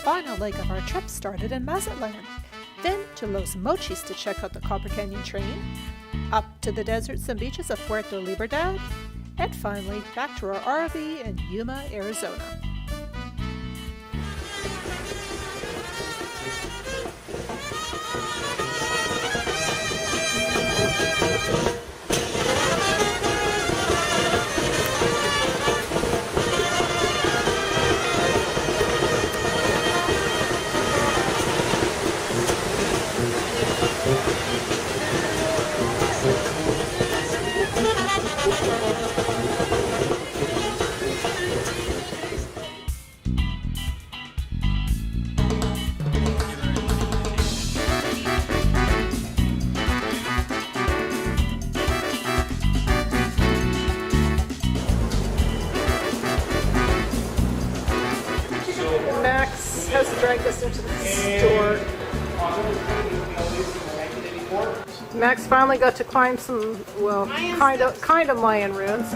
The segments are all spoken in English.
final leg of our trip started in Mazatlan, then to Los Mochis to check out the Copper Canyon train, up to the deserts and beaches of Puerto Libertad, and finally back to our RV in Yuma, Arizona. Max has dragged us into the store. Max finally got to climb some, well, kind of Mayan ruins.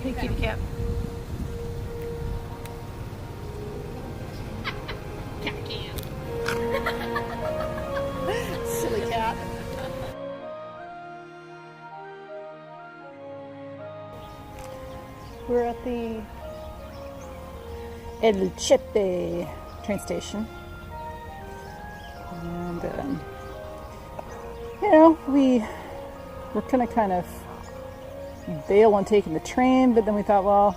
Hey, kitty cat. Cat can. Silly cat. We're at the El Chepe train station. And, you know, we were gonna kind of bail on taking the train, but then we thought, well,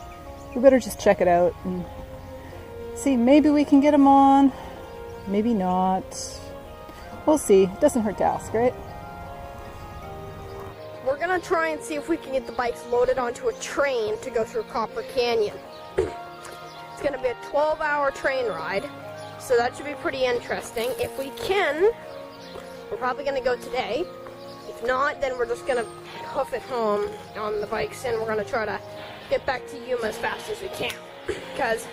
we better just check it out and see, maybe we can get them on, maybe not. We'll see. It doesn't hurt to ask, right? We're gonna try and see if we can get the bikes loaded onto a train to go through Copper Canyon. It's gonna be a 12-hour train ride, so that should be pretty interesting. If we can, we're probably gonna go today. If not, then we're just gonna hoof it home on the bikes, and we're gonna try to get back to Yuma as fast as we can, because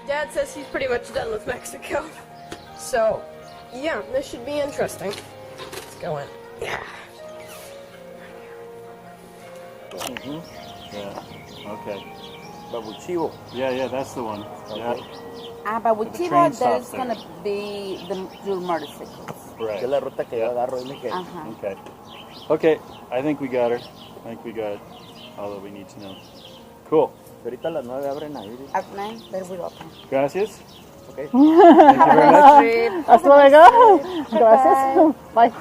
Dad says he's pretty much done with Mexico. So yeah, this should be interesting. Let's go in. Yeah. Yeah. Okay. Babuchivo. Yeah, that's the one. Okay. Yeah. Babuchivo, there's going to be your motorcycles. Right. Es la ruta que yo agarro, dile que. Okay. Okay. I think we got her. I think we got all that we need to know. Cool. Ahorita a las 9 abren ahí. At 9, there we go. Gracias. Okay. Thank you very much. Hasta luego. Gracias. Bye.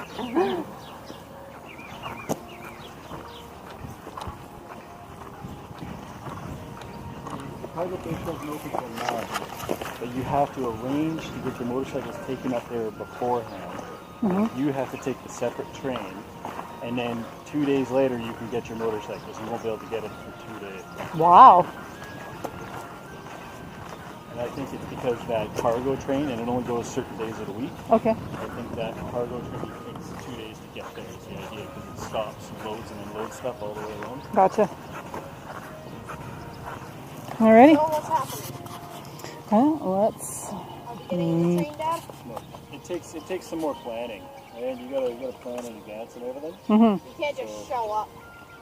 Cargo base doesn't open till 9, but you have to arrange to get your motorcycles taken up there beforehand. Mm-hmm. You have to take the separate train, and then 2 days later you can get your motorcycles. You won't be able to get them for 2 days. Wow. And I think it's because that cargo train, and it only goes certain days of the week. Okay. I think that cargo train takes 2 days to get there is the idea, because it stops and loads and unloads stuff all the way around. Gotcha. Alrighty. So what's happening? Well, let's. Are we getting the train, Dad? No, it takes some more planning, and you gotta plan in advance and everything. Mm-hmm. You can't just show up.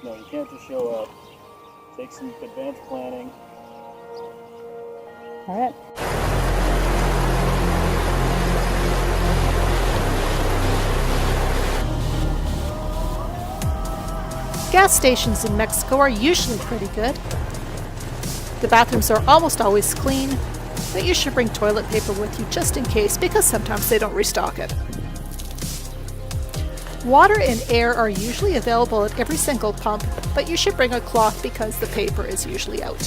No, you can't just show up. Take some advanced planning. All right. Gas stations in Mexico are usually pretty good. The bathrooms are almost always clean, but you should bring toilet paper with you just in case because sometimes they don't restock it. Water and air are usually available at every single pump, but you should bring a cloth because the paper is usually out.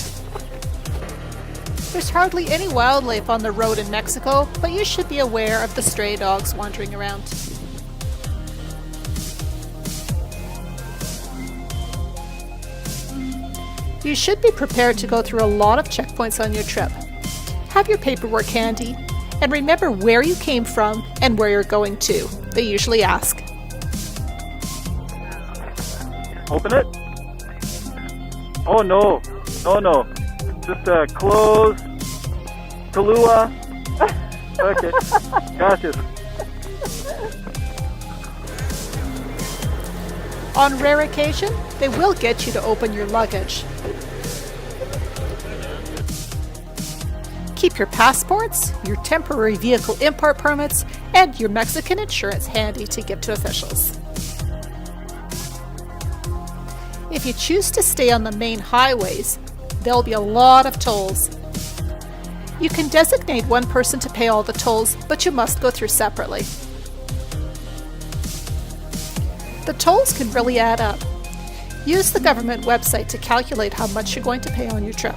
There's hardly any wildlife on the road in Mexico, but you should be aware of the stray dogs wandering around. You should be prepared to go through a lot of checkpoints on your trip. Have your paperwork handy, and remember where you came from and where you're going to. They usually ask. Open it. Oh no. Oh no. Just close. Kahlua. Okay. Gotcha. On rare occasion, they will get you to open your luggage. Keep your passports, your temporary vehicle import permits, and your Mexican insurance handy to give to officials. If you choose to stay on the main highways, there'll be a lot of tolls. You can designate one person to pay all the tolls, but you must go through separately. The tolls can really add up. Use the government website to calculate how much you're going to pay on your trip.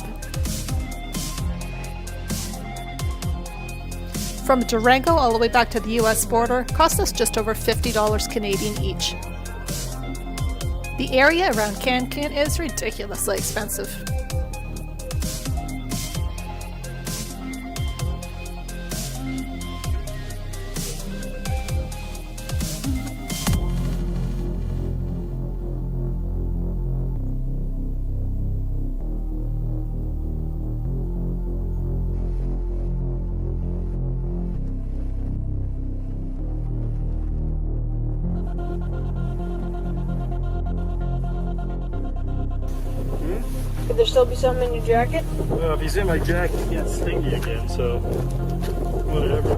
From Durango all the way back to the US border cost us just over $50 Canadian each. The area around Cancun is ridiculously expensive. Could there still be something in your jacket? Well, if he's in my jacket, he can't sting me again, so whatever.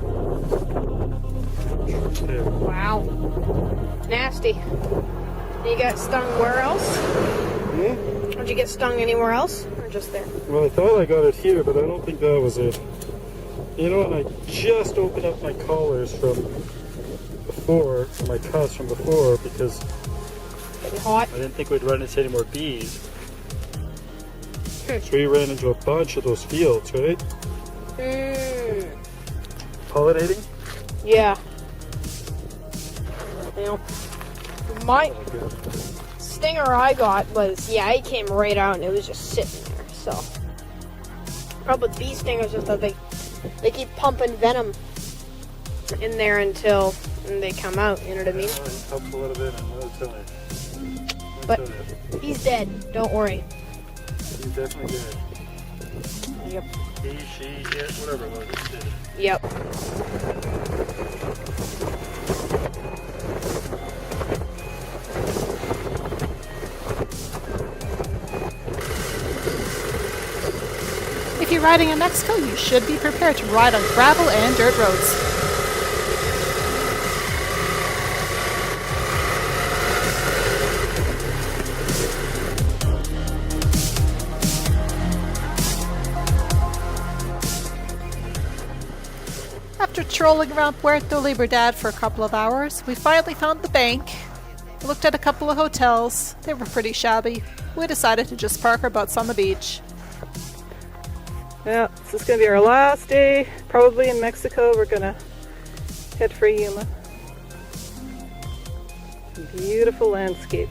There. Wow. Nasty. You got stung where else? Did you get stung anywhere else? Or just there? Well, I thought I got it here, but I don't think that was it. You know, and I just opened up my collars from before, my cuffs from before, because Getting hot? I didn't think we'd run into any more bees. So we ran into a bunch of those fields, right? Pollinating? Yeah. You know, my stinger I got was, yeah, it came right out and it was just sitting there, so. Problem with bee stingers is that they keep pumping venom in there until they come out, you know what I mean? It helps a little bit, and I'll tell you. But he's dead, don't worry. He's definitely dead. Yep. He, she, it, whatever it was, it's dead. Yep. If you're riding in Mexico, you should be prepared to ride on gravel and dirt roads. After trolling around Puerto Libertad for a couple of hours, we finally found the bank. We looked at a couple of hotels. They were pretty shabby. We decided to just park our butts on the beach. Yeah, this is going to be our last day, probably in Mexico. We're going to head for Yuma. Beautiful landscape.